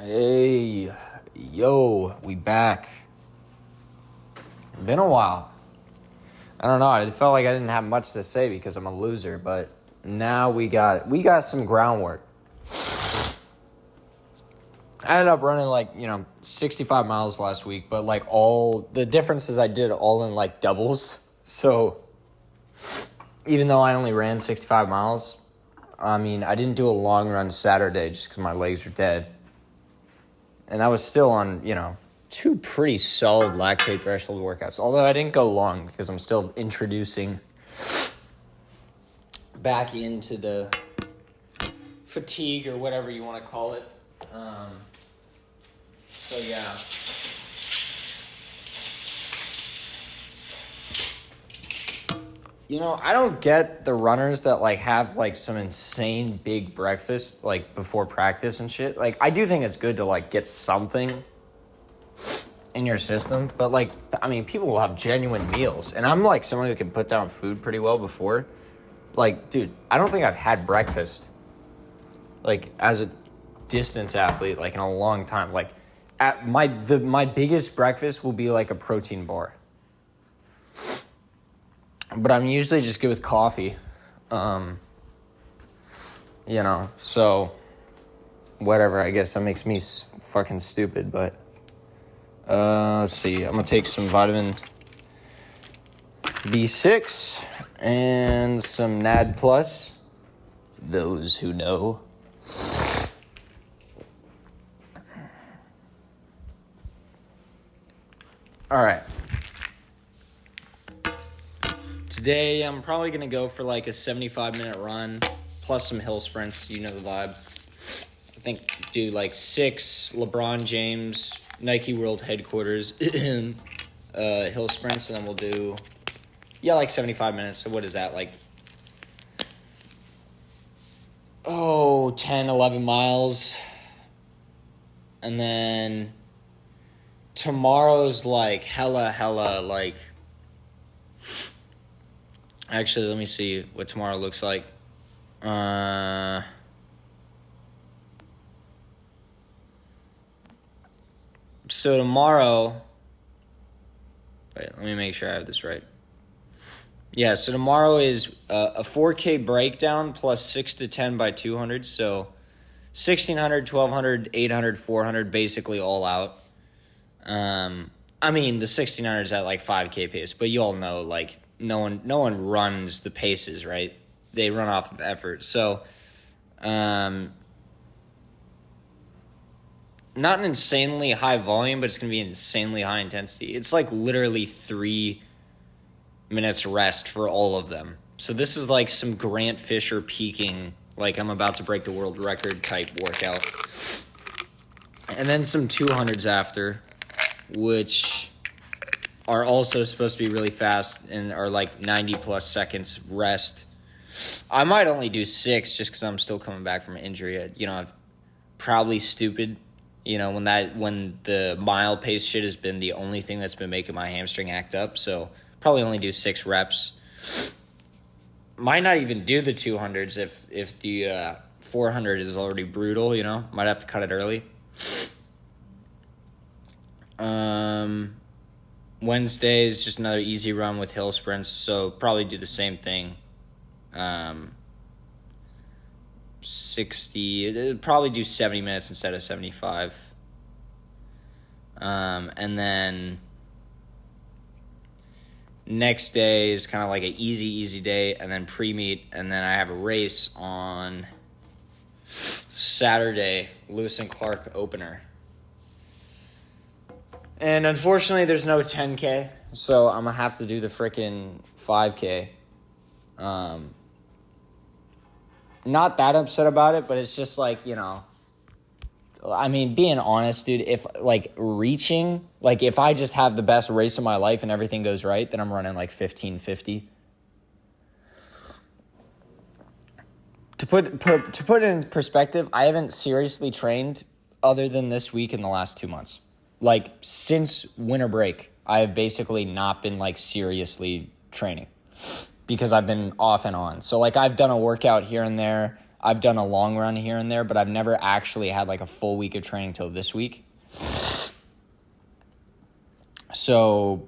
Hey, yo, we back. Been a while. I don't know. It felt like I didn't have much to say because I'm a loser, but now we got some groundwork. I ended up running 65 miles last week, but all the difference is I did all in doubles. So even though I only ran 65 miles, I didn't do a long run Saturday just because my legs are dead. And I was still on, two pretty solid lactate threshold workouts. Although I didn't go long because I'm still introducing back into the fatigue or whatever you want to call it. So, yeah. I don't get the runners that, have, some insane big breakfast, before practice and shit. I do think it's good to, get something in your system. But, people will have genuine meals. And I'm, someone who can put down food pretty well before. Dude, I don't think I've had breakfast, as a distance athlete, in a long time. My biggest breakfast will be, a protein bar. But I'm usually just good with coffee, so whatever, I guess that makes me fucking stupid, but, let's see, I'm gonna take some vitamin B6 and some NAD+, those who know. All right. Today, I'm probably going to go for a 75-minute run, plus some hill sprints. You know the vibe. I think do 6 LeBron James, Nike World Headquarters hill sprints, and then we'll do, 75 minutes. So what is that, 10, 11 miles. And then tomorrow's hella. Actually, let me see what tomorrow looks like. So tomorrow... Wait, let me make sure I have this right. Yeah, so tomorrow is a 4K breakdown plus 6 to 10 by 200. So 1,600, 1,200, 800, 400, basically all out. The 1,600 is at 5K pace, but you all know, no one runs the paces, right? They run off of effort. So, not an insanely high volume, but it's going to be insanely high intensity. It's literally 3 minutes rest for all of them. So this is some Grant Fisher peaking, I'm about to break the world record type workout. And then some 200s after, which are also supposed to be really fast and are 90 plus seconds rest. I might only do 6 just because I'm still coming back from an injury. I'm probably stupid, when the mile pace shit has been the only thing that's been making my hamstring act up. So probably only do 6 reps. Might not even do the 200s if the 400 is already brutal, Might have to cut it early. Wednesday is just another easy run with hill sprints, so probably do the same thing. probably do 70 minutes instead of 75. And then next day is kind of an easy day, and then pre-meet, and then I have a race on Saturday, Lewis and Clark opener. And unfortunately, there's no 10K, so I'm going to have to do the freaking 5K. Not that upset about it, but it's just being honest, dude, if, reaching, if I just have the best race of my life and everything goes right, then I'm running, 15:50. To put it in perspective, I haven't seriously trained other than this week in the last 2 months. Since winter break, I have basically not been, seriously training because I've been off and on. So, I've done a workout here and there. I've done a long run here and there, but I've never actually had like a full week of training till this week. So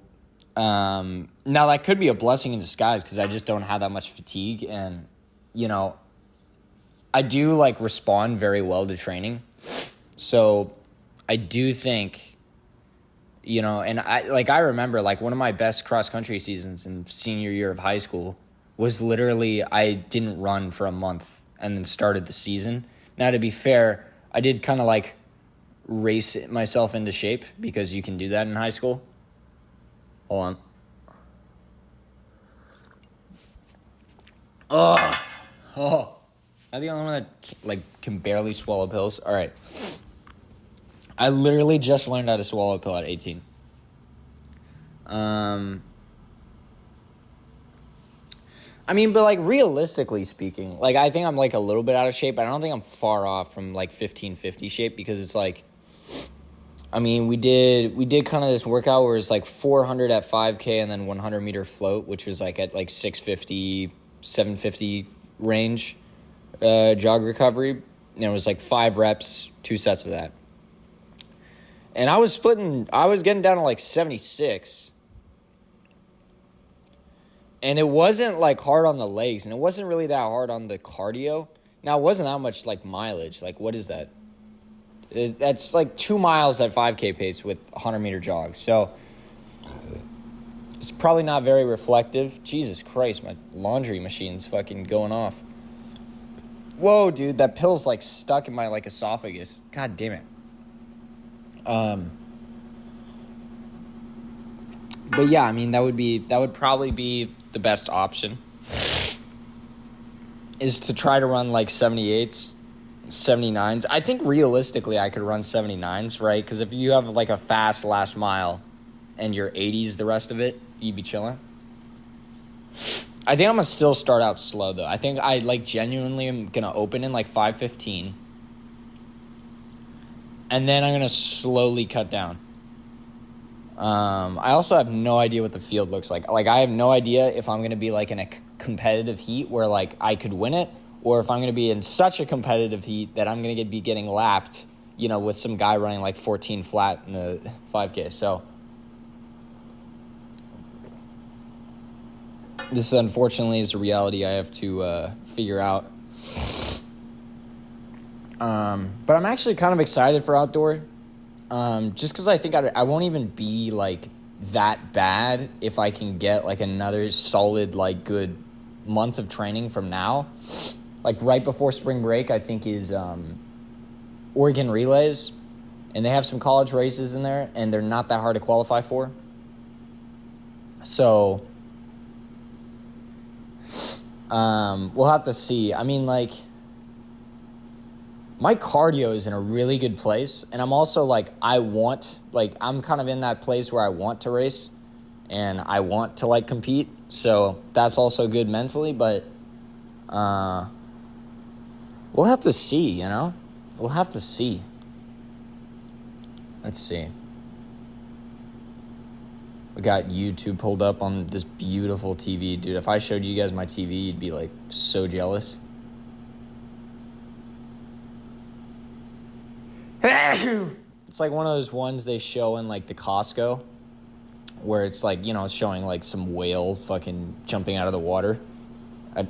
now that could be a blessing in disguise because I just don't have that much fatigue. And, you know, I do like respond very well to training. So I do think, you know, and I remember like one of my best cross country seasons in senior year of high school was literally I didn't run for a month and then started the season. Now, to be fair, I did kind of like race myself into shape because you can do that in high school. Hold on. Oh. I'm the only one that can barely swallow pills. All right. I literally just learned how to swallow a pill at 18. I mean, but like realistically speaking, like I think I'm like a little bit out of shape, but I don't think I'm far off from like 1550 shape because it's like, I mean, we did kind of this workout where it's like 400 at 5K and then 100 meter float, which was like at like 650, 750 range jog recovery. And it was like 5 reps, 2 sets of that. And I was getting down to like 76. And it wasn't like hard on the legs, and it wasn't really that hard on the cardio. Now, it wasn't that much like mileage. Like, what is that? That's like 2 miles at 5K pace with 100-meter jogs. So it's probably not very reflective. Jesus Christ, my laundry machine's fucking going off. Whoa, dude, that pill's like stuck in my like esophagus. God damn it. But yeah, I mean that would probably be the best option. Is to try to run like 78s, 79s. I think realistically I could run 79s, right? Because if you have like a fast last mile and your 80s the rest of it, you'd be chilling. I think I'm going to still start out slow, though. I think I, like, genuinely am going to open in, like, 5:15. And then I'm going to slowly cut down. I also have no idea what the field looks like. Like, I have no idea if I'm going to be, like, in a competitive heat where, like, I could win it, or if I'm going to be in such a competitive heat that I'm going to be getting lapped, you know, with some guy running, like, 14 flat in the 5K. So this, unfortunately, is a reality I have to figure out. But I'm actually kind of excited for outdoor, just because I think I won't even be, like, that bad if I can get, like, another solid, like, good month of training from now. Like, right before spring break, I think, is Oregon Relays, and they have some college races in there, and they're not that hard to qualify for. So we'll have to see. I mean, like, my cardio is in a really good place, and I'm also, like, I'm kind of in that place where I want to race, and I want to, like, compete, so that's also good mentally, but we'll have to see, you know? We'll have to see. Let's see. We got YouTube pulled up on this beautiful TV. Dude, if I showed you guys my TV, you'd be, like, so jealous. It's like one of those ones they show in, like, the Costco where it's, like, you know, it's showing, like, some whale fucking jumping out of the water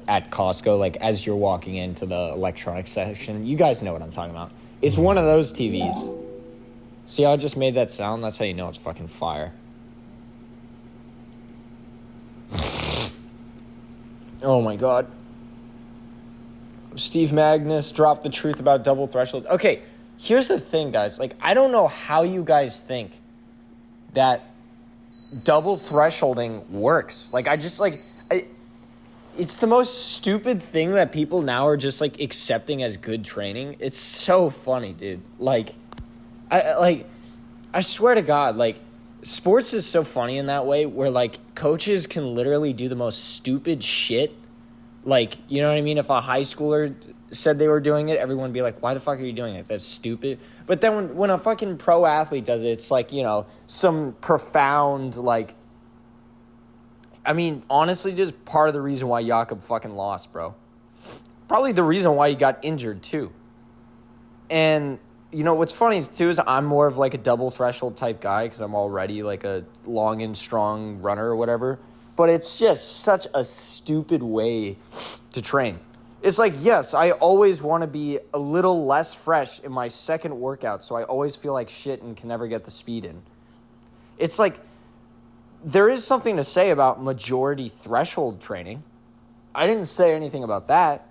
at Costco, like, as you're walking into the electronics section. You guys know what I'm talking about. It's one of those TVs. See how I just made that sound? That's how you know it's fucking fire. Oh my god. Steve Magnus dropped the truth about double threshold. Okay, here's the thing, guys. Like, I don't know how you guys think that double thresholding works. Like, it's the most stupid thing that people now are just, like, accepting as good training. It's so funny, dude. Like, I swear to God, like, sports is so funny in that way where, like, coaches can literally do the most stupid shit. Like, you know what I mean? If a high schooler said they were doing it, everyone would be like, why the fuck are you doing it? That's stupid. But then when a fucking pro athlete does it, it's like, you know, some profound, like, I mean, honestly, just part of the reason why Jakob fucking lost, bro. probably the reason why he got injured too. And, you know, what's funny too is I'm more of like a double threshold type guy because I'm already like a long and strong runner or whatever. But it's just such a stupid way to train. It's like, yes, I always want to be a little less fresh in my second workout, so I always feel like shit and can never get the speed in. It's like, there is something to say about majority threshold training. I didn't say anything about that.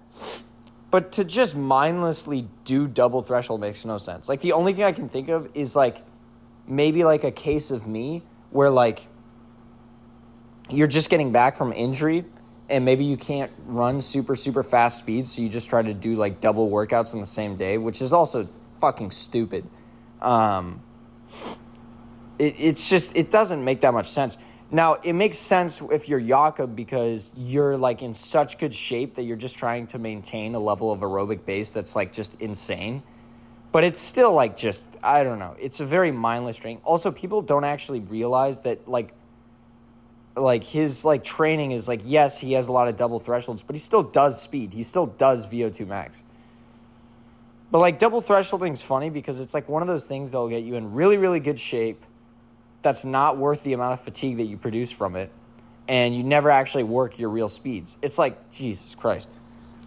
But to just mindlessly do double threshold makes no sense. Like, the only thing I can think of is, like, maybe, like, a case of me where, like, you're just getting back from injury and maybe you can't run super, super fast speeds, so you just try to do, like, double workouts on the same day, which is also fucking stupid. It's just, it doesn't make that much sense. Now, it makes sense if you're Jakob because you're, like, in such good shape that you're just trying to maintain a level of aerobic base that's, like, just insane. But it's still, like, just, I don't know. It's a very mindless training. Also, people don't actually realize that, like his, like, training is, like, yes, he has a lot of double thresholds, but he still does speed. He still does VO2 max. But, like, double thresholding is funny because it's, like, one of those things that'll get you in really, really good shape that's not worth the amount of fatigue that you produce from it, and you never actually work your real speeds. It's like, Jesus Christ.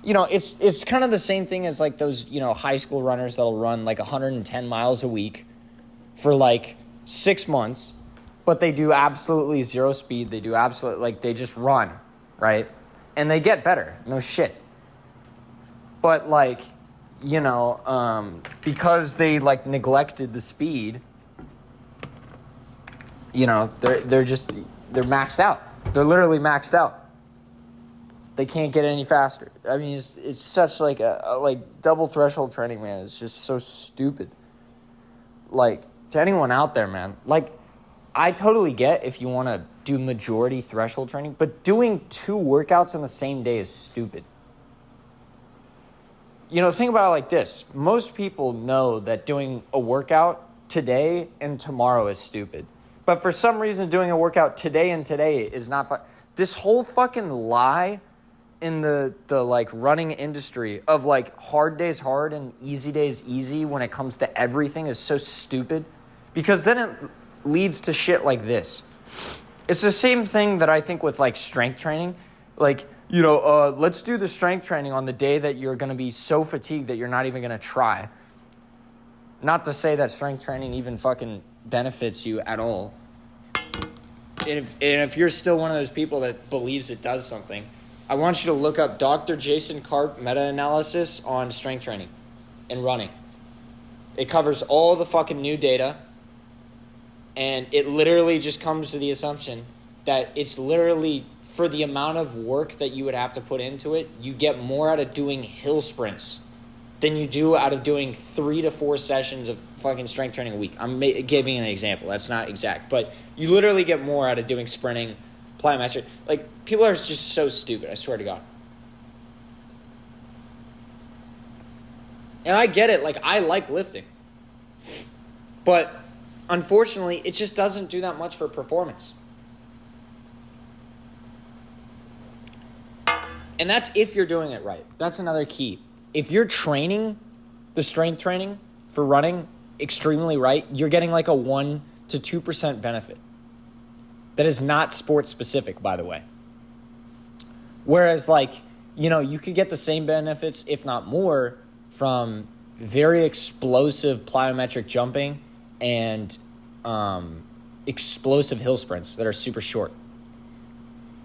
You know, it's kind of the same thing as, like, those, you know, high school runners that'll run, like, 110 miles a week for, like, 6 months, but they do absolutely zero speed. They do absolutely, like, they just run, right? And they get better. No shit. But, like, you know, because they, like, neglected the speed, you know, they're maxed out. They're literally maxed out. They can't get any faster. I mean, it's such like a like double threshold training, man. It's just so stupid. Like, to anyone out there, man, like, I totally get if you want to do majority threshold training, but doing 2 workouts on the same day is stupid. You know, think about it like this. Most people know that doing a workout today and tomorrow is stupid. But for some reason, doing a workout today and today is not fun. This whole fucking lie in the like running industry of like hard days hard and easy days easy when it comes to everything is so stupid, because then it leads to shit like this. It's the same thing that I think with like strength training. Like, you know, let's do the strength training on the day that you're going to be so fatigued that you're not even going to try. Not to say that strength training even fucking benefits you at all. And if you're still one of those people that believes it does something, I want you to look up Dr. Jason Karp meta-analysis on strength training and running. It covers all the fucking new data, and it literally just comes to the assumption that it's literally, for the amount of work that you would have to put into it, you get more out of doing hill sprints than you do out of doing 3 to 4 sessions of fucking strength training a week. I'm giving an example. That's not exact. But you literally get more out of doing sprinting, plyometric. Like, people are just so stupid, I swear to God. And I get it. Like, I like lifting. But unfortunately, it just doesn't do that much for performance. And that's if you're doing it right. That's another key. If you're training the strength training for running extremely right, you're getting like a 1 to 2% benefit. That is not sport specific, by the way. Whereas, like, you know, you could get the same benefits, if not more, from very explosive plyometric jumping and explosive hill sprints that are super short.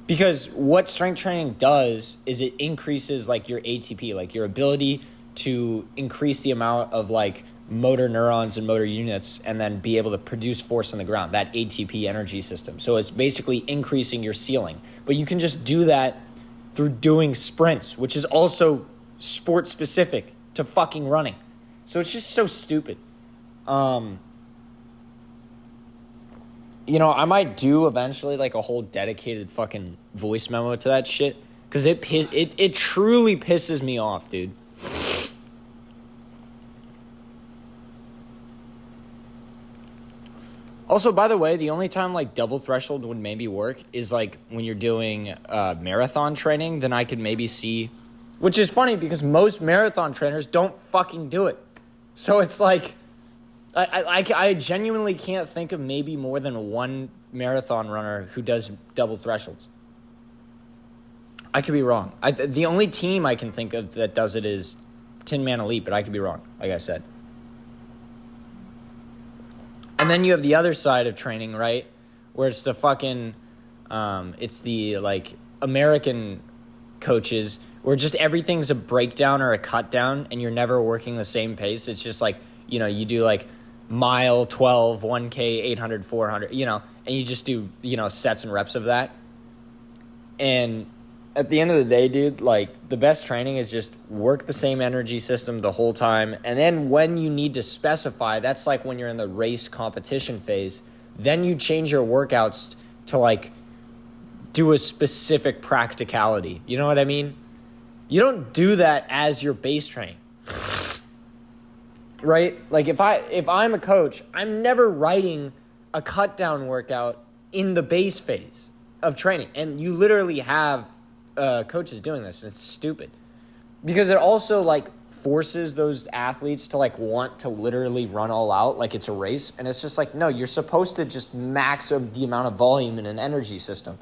Because what strength training does is it increases like your ATP, like your ability to increase the amount of like motor neurons and motor units and then be able to produce force on the ground, that ATP energy system. So it's basically increasing your ceiling. But you can just do that through doing sprints, which is also sport specific to fucking running. So it's just so stupid. You know, I might do eventually like a whole dedicated fucking voice memo to that shit, because it truly pisses me off, dude. Also, by the way, the only time like double threshold would maybe work is like when you're doing marathon training. Then I could maybe see which is funny because most marathon trainers don't fucking do it. So it's like, I genuinely can't think of maybe more than one marathon runner who does double thresholds. I could be wrong. The only team I can think of that does it is Tin Man Elite, but I could be wrong, like I said. And then you have the other side of training, right? Where it's the fucking, it's the, like, American coaches where just everything's a breakdown or a cut down and you're never working the same pace. It's just like, you know, you do, like, mile, 12, 1K, 800, 400, you know, and you just do, you know, sets and reps of that. And at the end of the day, dude, like, the best training is just work the same energy system the whole time. And then when you need to specify, that's like when you're in the race competition phase, then you change your workouts to, like, do a specific practicality. You know what I mean? You don't do that as your base training. Right? Like, if I'm a coach, I'm never writing a cut down workout in the base phase of training. And you literally have coaches doing this. It's stupid. Because it also, like, forces those athletes to, like, want to literally run all out like it's a race. And it's just like, no, you're supposed to just max the amount of volume in an energy system.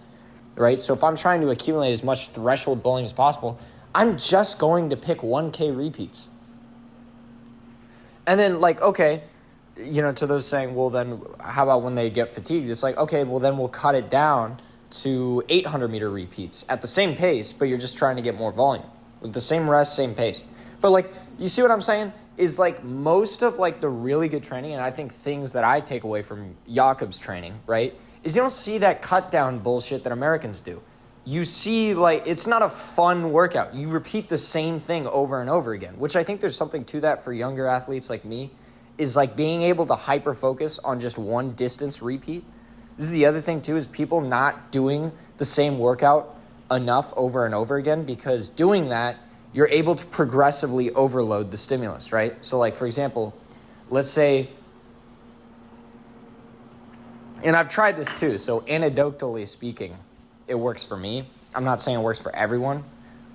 Right? So if I'm trying to accumulate as much threshold volume as possible, I'm just going to pick 1K repeats. And then, like, okay, you know, to those saying, well, then how about when they get fatigued? It's like, okay, well, then we'll cut it down to 800-meter repeats at the same pace, but you're just trying to get more volume. With the same rest, same pace. But, like, you see what I'm saying? Is, like, most of, like, the really good training, and I think things that I take away from Jakob's training, right, is you don't see that cut-down bullshit that Americans do. You see, like, it's not a fun workout. You repeat the same thing over and over again, which I think there's something to that for younger athletes like me, is, like, being able to hyper-focus on just one distance repeat. This is the other thing, too, is people not doing the same workout enough over and over again, because doing that, you're able to progressively overload the stimulus, right? So, like, for example, let's say, and I've tried this, too, so anecdotally speaking, it works for me. I'm not saying it works for everyone.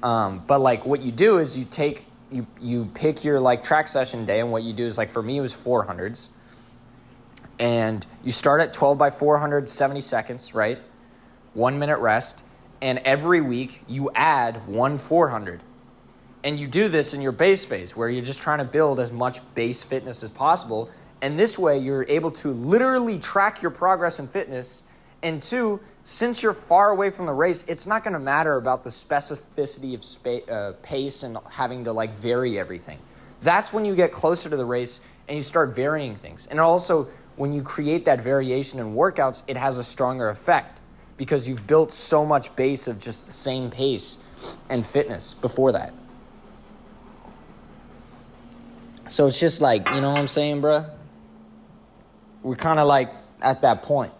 But, like, what you do is you pick your, like, track session day, and what you do is, like, for me, it was 400s. And you start at 12 by 400, 70 seconds, right? 1 minute rest. And every week, you add 1 400. And you do this in your base phase, where you're just trying to build as much base fitness as possible. And this way, you're able to literally track your progress in fitness. And two, since you're far away from the race, it's not going to matter about the specificity of pace and having to, like, vary everything. That's when you get closer to the race and you start varying things. And also, when you create that variation in workouts, it has a stronger effect because you've built so much base of just the same pace and fitness before that. So it's just like, you know what I'm saying, bruh? We're kind of like at that point.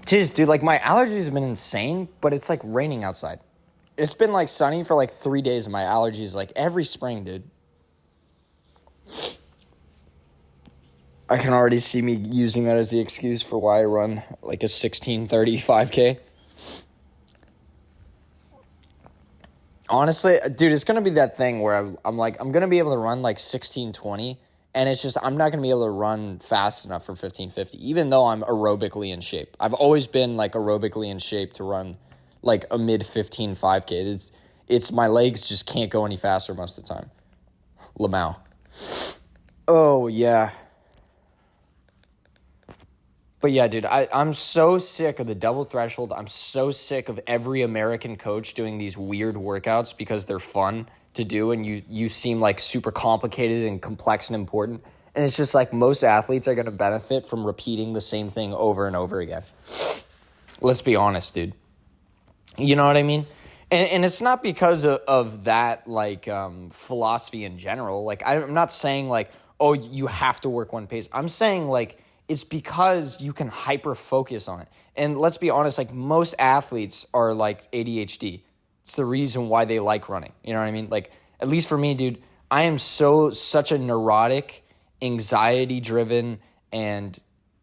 Jeez, dude, like, my allergies have been insane, but it's like raining outside. It's been like sunny for like 3 days, and my allergies, like, every spring, dude. I can already see me using that as the excuse for why I run like a 16:30 5K. Honestly, dude, it's going to be that thing where I'm going to be able to run like 16:20. And it's just, I'm not going to be able to run fast enough for 15:50, even though I'm aerobically in shape. I've always been, like, aerobically in shape to run, like, a mid-15 5K. It's my legs just can't go any faster most of the time. Lamau. Oh, yeah. But, yeah, dude, I'm so sick of the double threshold. I'm so sick of every American coach doing these weird workouts because they're fun to do, and you seem like super complicated and complex and important. And it's just like most athletes are going to benefit from repeating the same thing over and over again. Let's be honest, dude. You know what I mean? And it's not because of that, like, philosophy in general. Like, I'm not saying, like, oh, you have to work one pace. I'm saying, like, it's because you can hyper-focus on it. And let's be honest, like, most athletes are, like, ADHD. It's the reason why they like running. You know what I mean? Like, at least for me, dude, I am such a neurotic, anxiety-driven, and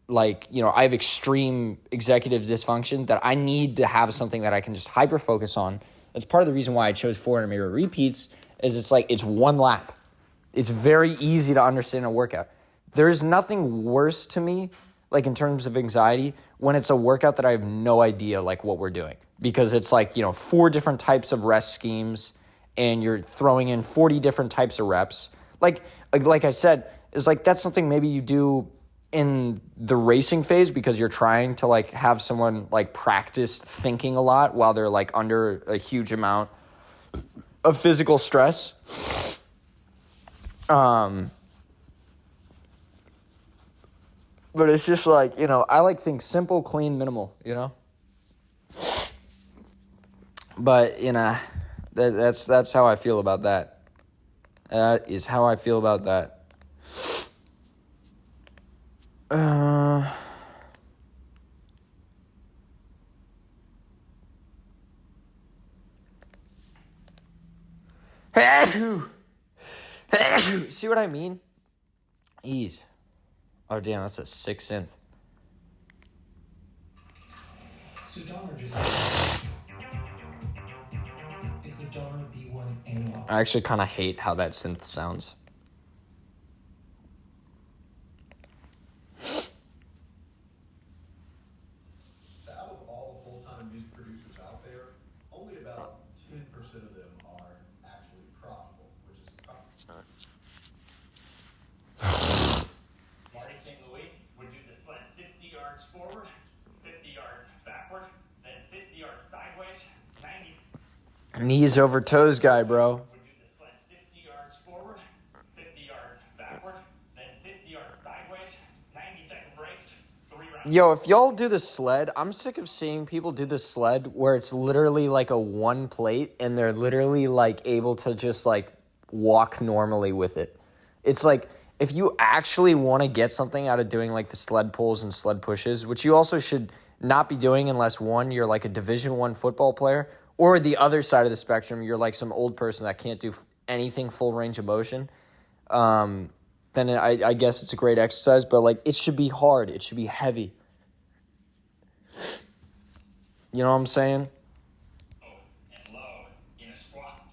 like, I have extreme executive dysfunction that I need to have something that I can just hyper focus on. That's part of the reason why I chose 400 meter repeats is it's one lap. It's very easy to understand a workout. There's nothing worse to me, like in terms of anxiety, when it's a workout that I have no idea like what we're doing, because it's like, 4 different types of rest schemes and you're throwing in 40 different types of reps. Like I said, it's like that's something maybe you do in the racing phase because you're trying to like have someone like practice thinking a lot while they're like under a huge amount of physical stress. But it's just like, I like things simple, clean, minimal, But, that's how I feel about that. That is how I feel about that. See what I mean? Ease. Oh, damn, that's a 6th synth. So Dahmer just it's a Dahmer B1 analog. I actually kind of hate how that synth sounds. Out of all the full-time music producers out there, only about 10% of them are actually profitable, which is Marty St. Louis would do the sled 50 yards forward, 50 yards backward, then 50 yards sideways, 90. Knees over toes guy, bro. Would do the sled 50 yards forward, 50 yards backward, then 50 yards sideways, 90-second breaks, 3 rounds. Yo, if y'all do the sled, I'm sick of seeing people do the sled where it's literally like a one plate and they're literally like able to just like walk normally with it. It's like, if you actually want to get something out of doing like the sled pulls and sled pushes, which you also should not be doing unless one, you're like a Division I football player, or the other side of the spectrum, you're like some old person that can't do anything full range of motion, then I guess it's a great exercise, but like it should be hard. It should be heavy. You know what I'm saying? And low in a squat.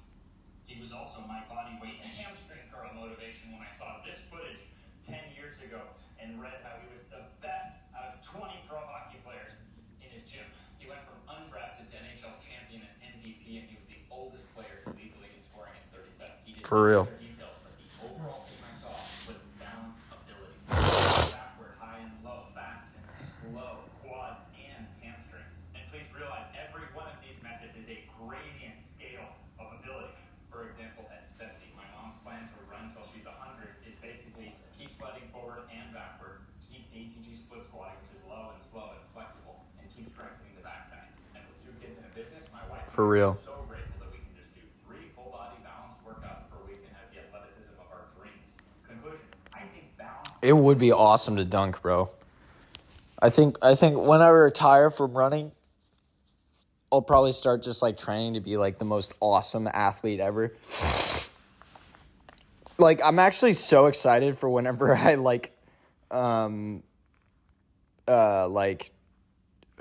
He was also my body weight and hamstring curl motivation when I saw this footage 10 years ago and read how he was the best out of 20 pro hockey players in his gym. He went from undrafted to NHL champion and MVP, and he was the oldest player to lead the league in scoring at 37. He did For real. other details, but the overall thing I saw was balance ability. Backward, high and low, fast and slow, quads and hamstrings. And please realize every one of these methods is a gradient scale of ability. For example, at 70, my mom's plan to run until she's 100 is basically keep sliding forward and backward, keep ATG split squatting, which is low and slow and flexible, and keep strengthening the backside. And with 2 kids in a business, my wife For real. is so grateful that we can just do 3 full body balanced workouts per week and have the athleticism of our dreams. Conclusion, I think balance. It would be awesome to dunk, bro. I think when I retire from running, I'll probably start just like training to be like the most awesome athlete ever. Like, I'm actually so excited for whenever I like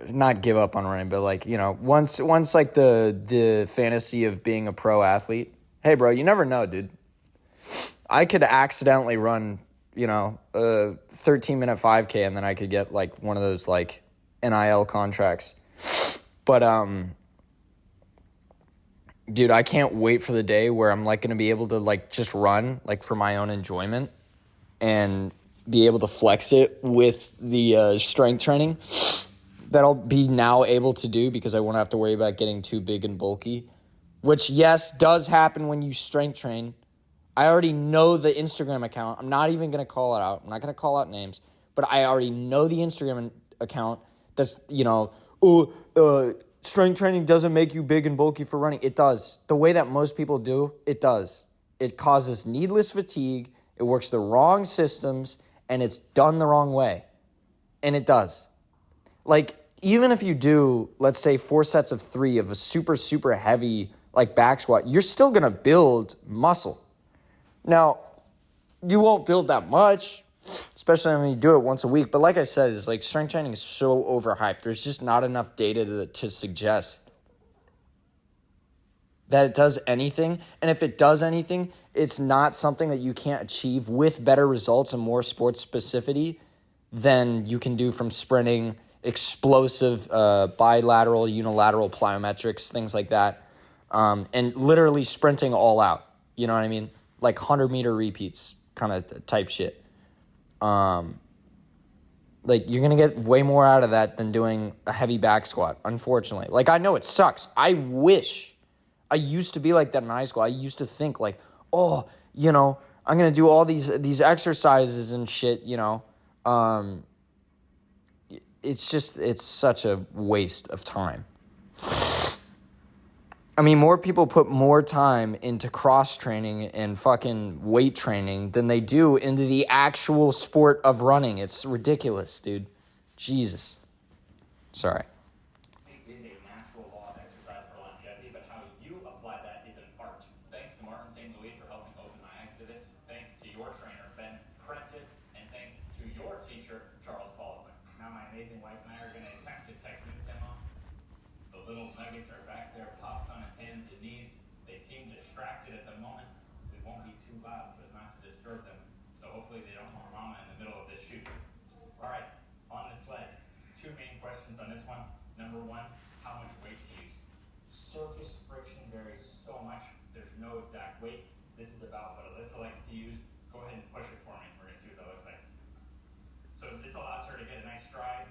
not give up on running, but like, once like the fantasy of being a pro athlete. Hey, bro, you never know, dude. I could accidentally run, a 13-minute 5K and then I could get like one of those like NIL contracts. But dude, I can't wait for the day where I'm like going to be able to like just run like for my own enjoyment and be able to flex it with the strength training that I'll be now able to do because I won't have to worry about getting too big and bulky, which, yes, does happen when you strength train. I already know the Instagram account. I'm not even going to call it out. I'm not going to call out names, but I already know the Instagram account that's, strength training doesn't make you big and bulky for running. It does. The way that most people do, it does. It causes needless fatigue. It works the wrong systems, and it's done the wrong way. And it does. Like, even if you do, let's say, 4 sets of 3 of a super, super heavy, like, back squat, you're still going to build muscle. Now, you won't build that much, especially when you do it once a week. But like I said, it's like strength training is so overhyped. There's just not enough data to suggest that it does anything. And if it does anything, it's not something that you can't achieve with better results and more sports specificity than you can do from sprinting, explosive bilateral, unilateral plyometrics, things like that. And literally sprinting all out. You know what I mean? Like 100-meter repeats kind of type shit. Like you're going to get way more out of that than doing a heavy back squat, unfortunately. Like I know it sucks. I used to be like that in high school. I used to think like, oh, you know, I'm going to do all these exercises and shit, you know. It's such a waste of time. I mean, more people put more time into cross training and fucking weight training than they do into the actual sport of running. It's ridiculous, dude. Jesus. Sorry. It is a natural law of exercise for longevity, but how you apply that is an art. Thanks to Martin St. Louis for helping open my eyes to this. Thanks to your trainer, Ben Prentice, and thanks to your teacher, Charles Baldwin. Now my amazing wife and I are going to attempt a technique demo. The little nuggets are back there, pops on his hands and knees. They seem distracted at the moment. We won't be too loud so as not to disturb them. So hopefully they don't want mama in the middle of this shoot. All right, on the sled. Two main questions on this one. Number one, how much weight to use? Surface friction varies so much. There's no exact weight. This is about what Alyssa likes to use. Go ahead and push it for me. We're going to see what that looks like. So this allows her to get a nice stride.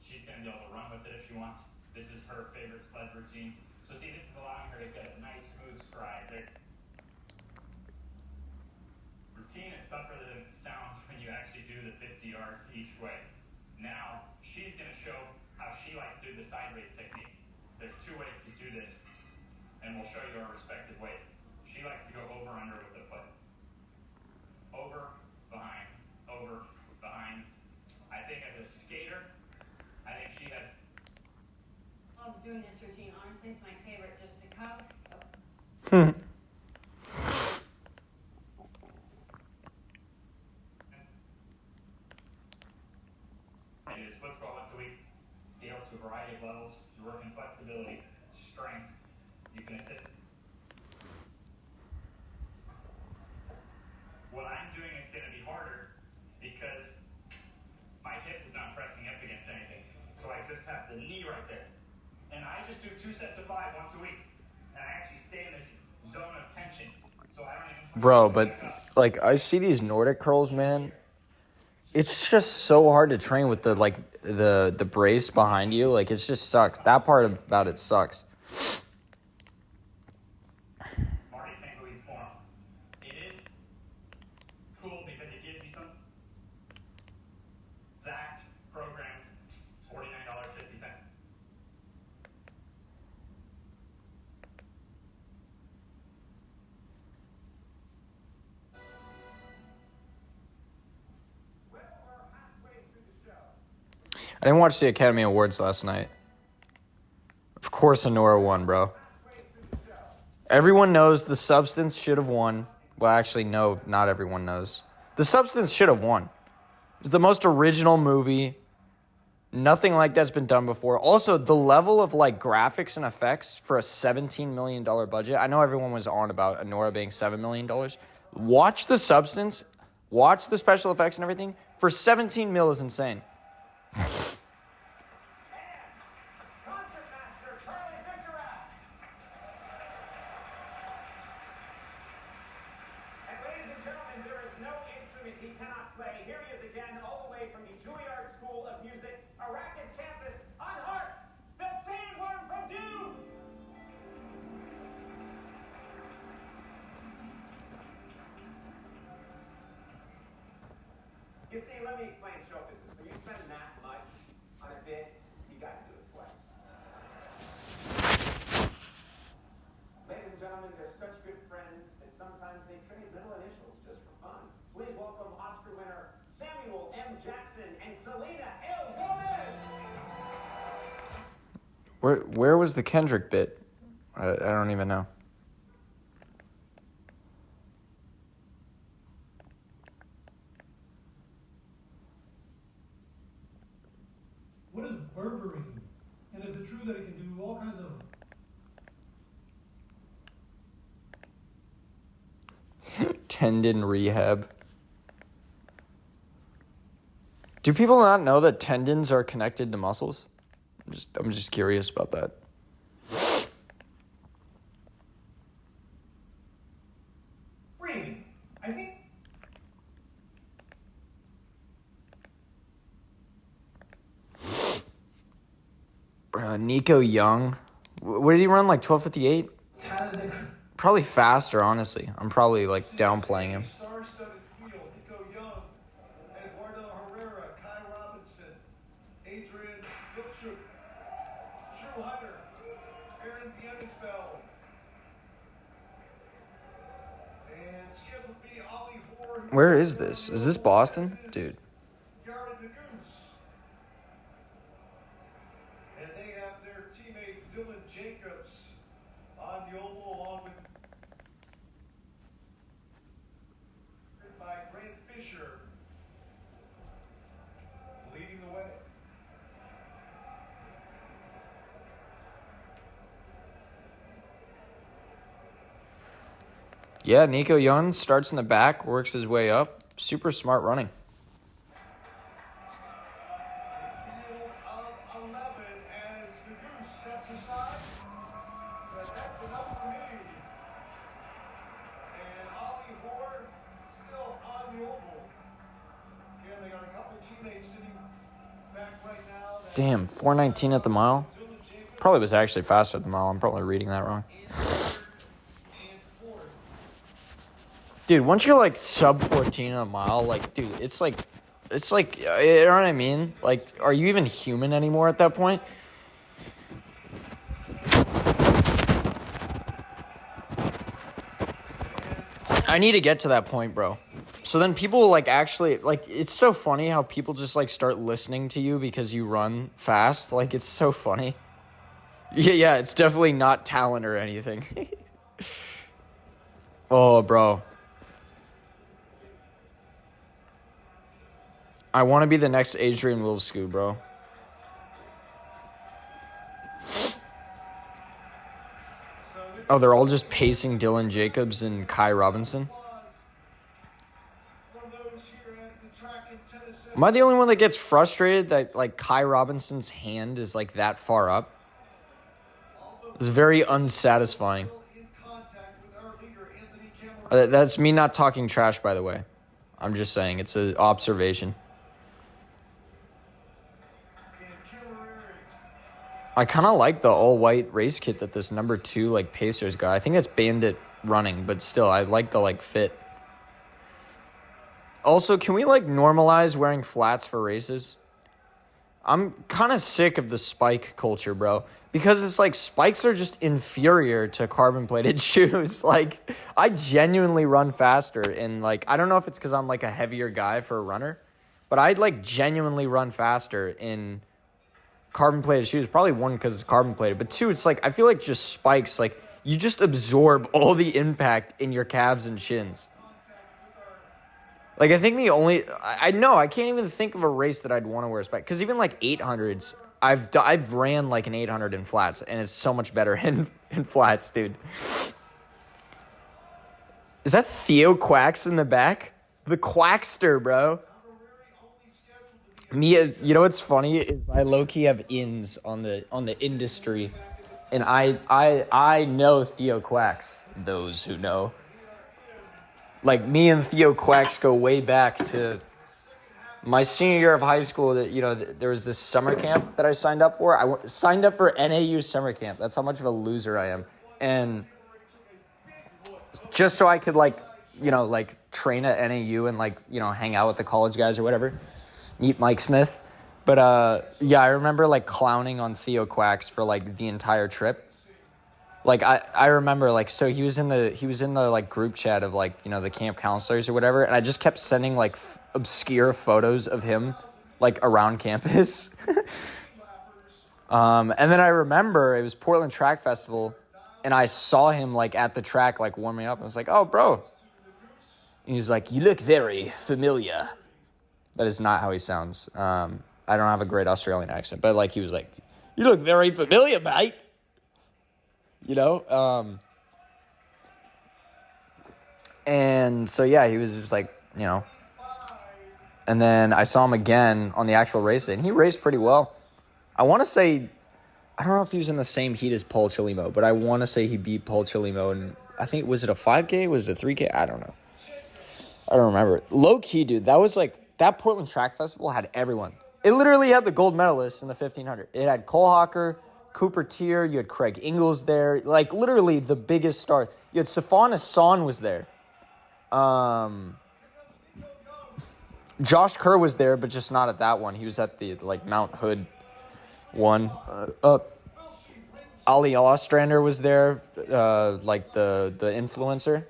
She's going to be able to run with it if she wants. This is her favorite sled routine. So see, this is allowing her to get a nice, smooth stride. There. Routine is tougher than it sounds when you actually do the 50 yards each way. Now, she's going to show how she likes to do the sideways technique. There's two ways to do this, and we'll show you our respective ways. She likes to go over-under with the foot. Over, behind, over, behind. I think as a skater, I think she had... I love doing this routine. Honestly, it's my favorite. Just to come. I do split squat once a week. It scales to a variety of levels. You work in flexibility, strength. You can assist. What I'm doing is going to be harder because my hip is not pressing up against anything. So I just have the knee right there. And I just do 2 sets of 5 once a week. And I actually stay in this zone of tension. So I don't even... Bro, but like I see these Nordic curls, man. It's just so hard to train with the brace behind you. Like it just sucks. That part about it sucks. Marty St. Louis form. It is cool because it gives you some exact programs. It's $49.50. I didn't watch the Academy Awards last night. Of course, Honora won, bro. Everyone knows The Substance should have won. Well, actually, no, not everyone knows. The Substance should have won. It's the most original movie. Nothing like that's been done before. Also, the level of like graphics and effects for a $17 million budget. I know everyone was on about Honora being $7 million. Watch The Substance. Watch the special effects and everything. For 17 mil is insane. You see, let me explain show business. When you spend that much on a bit, you got to do it twice. Ladies and gentlemen, they're such good friends that sometimes they trade middle initials just for fun. Please welcome Oscar winner Samuel M. Jackson and Selena L. Gomez. Where was the Kendrick bit? I don't even know. berberine? And is it true that it can do all kinds of Tendon rehab. Do people not know that tendons are connected to muscles? I'm just curious about that. reading? I think Nico Young. What did he run, like 12:58? Tyler the Probably faster, honestly. I'm probably like downplaying him. star-studded field. Nico Young, Eduardo Herrera, Kai Robinson, Adrian Wiltshire, Drew Hunter, Aaron Bienenfeld, and scheduled to be Ollie Hoare. Where is this? Is this Boston? Dude. Jared Nagoose. And they have their teammate Dylan Jacobs on the oval along with by Grant Fisher leading the way. Yeah, Nico Young starts in the back, works his way up. Super smart running. Field of 11 as Nagoose steps aside. But that's enough for me. And Ollie Hoare still on the oval. Again, they got a couple teammates sitting back right now. Damn, 4:19 at the mile. Dylan Jacobs Probably was actually faster at the mile. I'm probably reading that wrong. and Ford. Dude, once you're like sub 14 a mile, like, dude, it's like, you know what I mean? Like, are you even human anymore at that point? I need to get to that point, bro. So then people like actually, like, it's so funny how people just like start listening to you because you run fast. Like, it's so funny. Yeah, it's definitely not talent or anything. Oh, bro. I want to be the next Adrian Wilsku, bro. Oh, they're all just pacing Dylan Jacobs and Kai Robinson. From those here at the track in Tennessee. Am I the only one that gets frustrated that like Kai Robinson's hand is like that far up? It's very unsatisfying. In contact with our leader, Anthony Cameron. That's me not talking trash, by the way. I'm just saying it's an observation. I kind of like the all-white race kit that this number 2 like Pacers got. I think it's Bandit running, but still, I like the like fit. Also, can we like normalize wearing flats for races? I'm kind of sick of the spike culture, bro. Because it's like spikes are just inferior to carbon-plated shoes. Like, I genuinely run faster. And like, I don't know if it's because I'm like a heavier guy for a runner, but I'd like genuinely run faster in carbon-plated shoes. Probably one, because it's carbon-plated. But two, it's like, I feel like just spikes, like, you just absorb all the impact in your calves and shins. Like, I think the only... I know, I can't even think of a race that I'd want to wear a spike. Because even, like, 800s, I've ran, like, an 800 in flats, and it's so much better in flats, dude. Is that Theo Quacks in the back? The Quackster, bro. Me, you know what's funny is I low-key have ins on the industry, and I know Theo Quacks. Those who know, like me and Theo Quacks go way back to my senior year of high school. That there was this summer camp that I signed up for. I signed up for NAU summer camp. That's how much of a loser I am, and just so I could like train at NAU and hang out with the college guys or whatever. Meet Mike Smith. But yeah, I remember like clowning on Theo Quacks for like the entire trip. Like I remember like, so he was in the like group chat of like, the camp counselors or whatever, and I just kept sending like obscure photos of him like around campus. And then I remember it was Portland Track Festival, and I saw him like at the track like warming up. I was like, "Oh, bro." And he's like, "You look very familiar." That is not how he sounds. I don't have a great Australian accent, but like he was like, "You look very familiar, mate." You know? And so, yeah, he was just like, you know. And then I saw him again on the actual race day, and he raced pretty well. I want to say, I don't know if he was in the same heat as Paul Chilimo, but I want to say he beat Paul Chilimo. And I think, was it a 5K? Was it a 3K? I don't know. I don't remember. Low key, dude, that was like, that Portland Track Festival had everyone. It literally had the gold medalists in the 1500. It had Cole Hawker, Cooper Tier, you had Craig Ingles there. Like, literally the biggest stars. You had Safan Hassan was there. Josh Kerr was there, but just not at that one. He was at the, like, Mount Hood one. Ali Ostrander was there, like the influencer.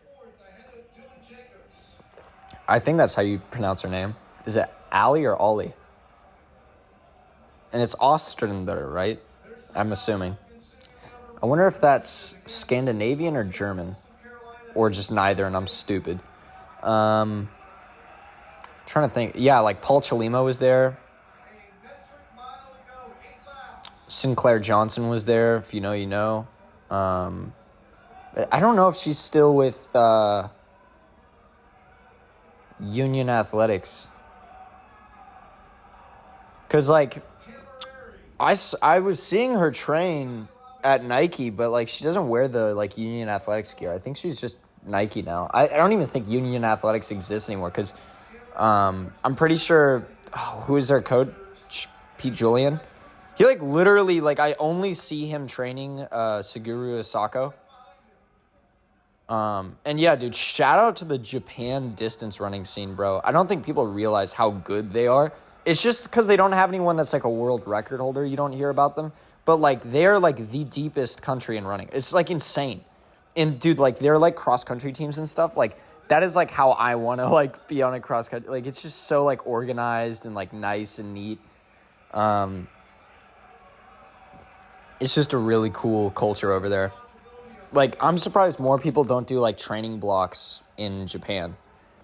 I think that's how you pronounce her name. Is it Ali or Ollie? And it's Ostrander, right? I'm assuming. I wonder if that's Scandinavian or German. Or just neither, and I'm stupid. Trying to think. Yeah, like Paul Chilimo was there. Sinclair Johnson was there. If you know, you know. I don't know if she's still with Union Athletics. Because, like, I was seeing her train at Nike, but, like, she doesn't wear the, like, Union Athletics gear. I think she's just Nike now. I don't even think Union Athletics exists anymore because I'm pretty sure, who is their coach? Pete Julian? He, like, literally, like, I only see him training Suguru Asako. And, yeah, dude, shout out to the Japan distance running scene, bro. I don't think people realize how good they are. It's just because they don't have anyone that's, like, a world record holder. You don't hear about them. But, like, they're, like, the deepest country in running. It's, like, insane. And, dude, like, they're, like, cross-country teams and stuff. Like, that is, like, how I want to, like, be on a cross-country. Like, it's just so, like, organized and, like, nice and neat. It's just a really cool culture over there. Like, I'm surprised more people don't do, like, training blocks in Japan.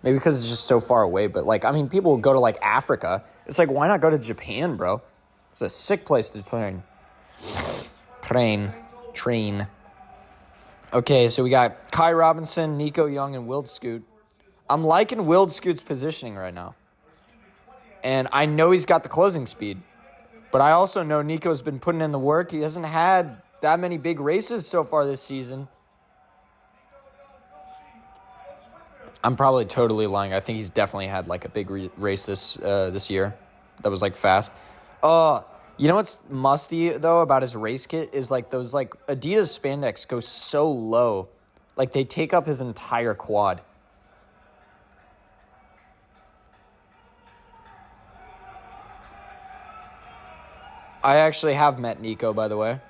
Maybe because it's just so far away. But, like, I mean, people go to, like, Africa. It's like, why not go to Japan, bro? It's a sick place to train. Train. Okay, so we got Kai Robinson, Nico Young, and Wild Scoot. I'm liking Wild Scoot's positioning right now. And I know he's got the closing speed. But I also know Nico's been putting in the work. He hasn't had that many big races so far this season. I'm probably totally lying. I think he's definitely had, like, a big race this year that was, like, fast. You know what's musty, though, about his race kit is, like, those, like, Adidas spandex go so low. Like, they take up his entire quad. I actually have met Nico, by the way.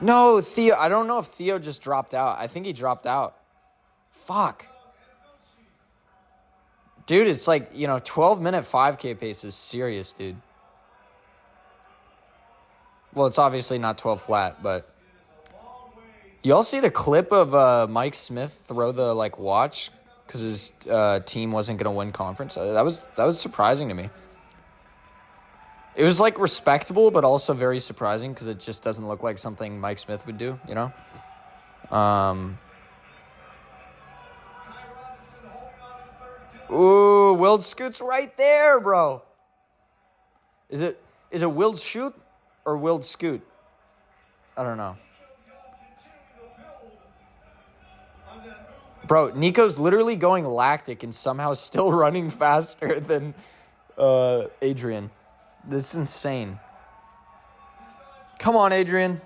No, Theo. I don't know if Theo just dropped out. I think he dropped out. Fuck. Dude, it's like, 12-minute 5K pace is serious, dude. Well, it's obviously not 12 flat, but... Y'all see the clip of Mike Smith throw the, like, watch? Because his team wasn't going to win conference? That was surprising to me. It was, like, respectable, but also very surprising because it just doesn't look like something Mike Smith would do, you know? Ooh, Wild Scoot's right there, bro. Is it Wild Shoot or Wild Scoot? I don't know. Bro, Nico's literally going lactic and somehow still running faster than Adrian. This is insane. Come on, Adrian.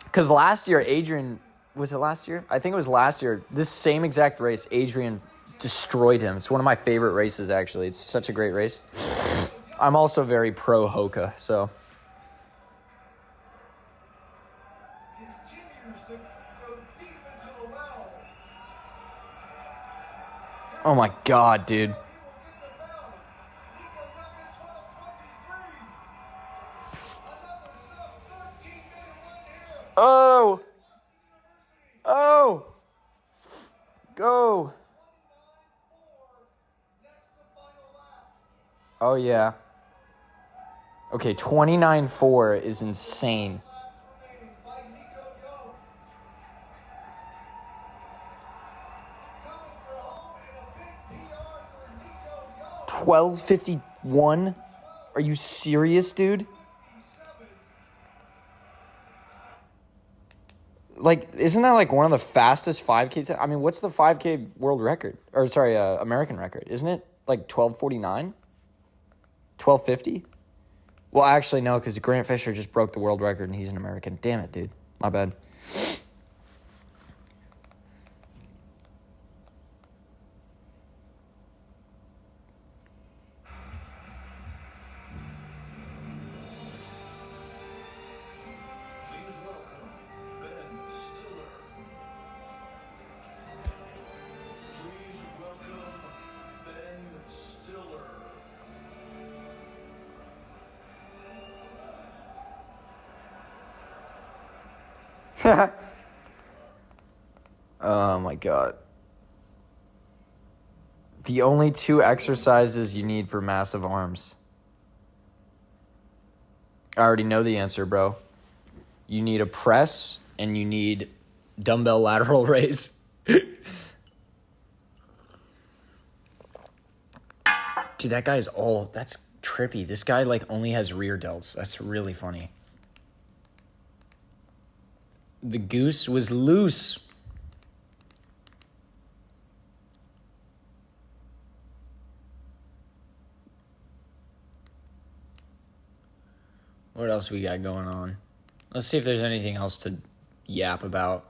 Because last year, Adrian... Was it last year? I think it was last year. This same exact race, Adrian destroyed him. It's one of my favorite races, actually. It's such a great race. I'm also very pro Hoka, so... Oh my god, dude. Oh! Oh! Go! Oh, yeah. Okay, 29.4 is insane. Laps remaining by Nico Yo. Coming for home and a big PR for Nico Yo. 12.51? Are you serious, dude? 57. Like, isn't that like one of the fastest 5K? I mean, what's the 5K world record? Or sorry, American record? Isn't it like 12:49? 12:50? Well, actually, no, because Grant Fisher just broke the world record and he's an American. Damn it, dude. My bad. Please welcome Ben Stiller. Please welcome Ben Stiller. Oh, my God. The only two exercises you need for massive arms. I already know the answer, bro. You need a press and you need dumbbell lateral raise. Dude, that guy's all... That's trippy. This guy, like, only has rear delts. That's really funny. The goose was loose. What else we got going on? Let's see if there's anything else to yap about.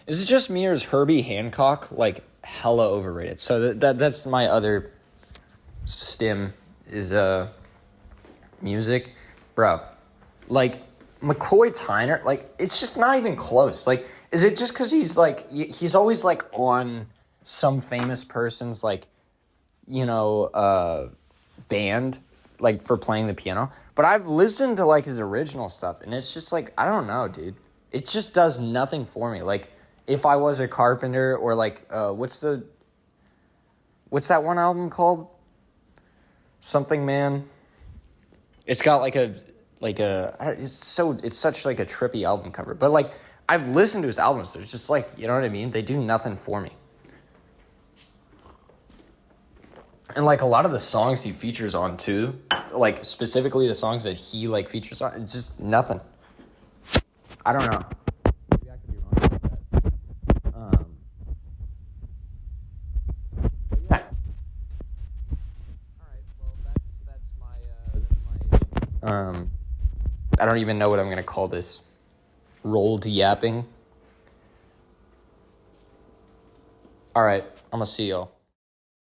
Is it just me or is Herbie Hancock, like, hella overrated? So that's my other stim is music. Bro, like, McCoy Tyner, like, it's just not even close. Like, is it just because he's, like, he's always, like, on some famous person's, like, you know, band, like, for playing the piano? But I've listened to, like, his original stuff, and it's just, like, I don't know, dude. It just does nothing for me. Like, if I was a carpenter, or, like, what's that one album called? Something Man. It's got, it's such, like, a trippy album cover. But, like, I've listened to his albums. It's just, like, you know what I mean? They do nothing for me. And, like, a lot of the songs he features on, too, like, specifically the songs that he, like, features on, it's just nothing. I don't know. Maybe I could be wrong about that. But yeah. All right, well, that's my I don't even know what I'm going to call this. Rolled yapping. All right, I'm going to see y'all.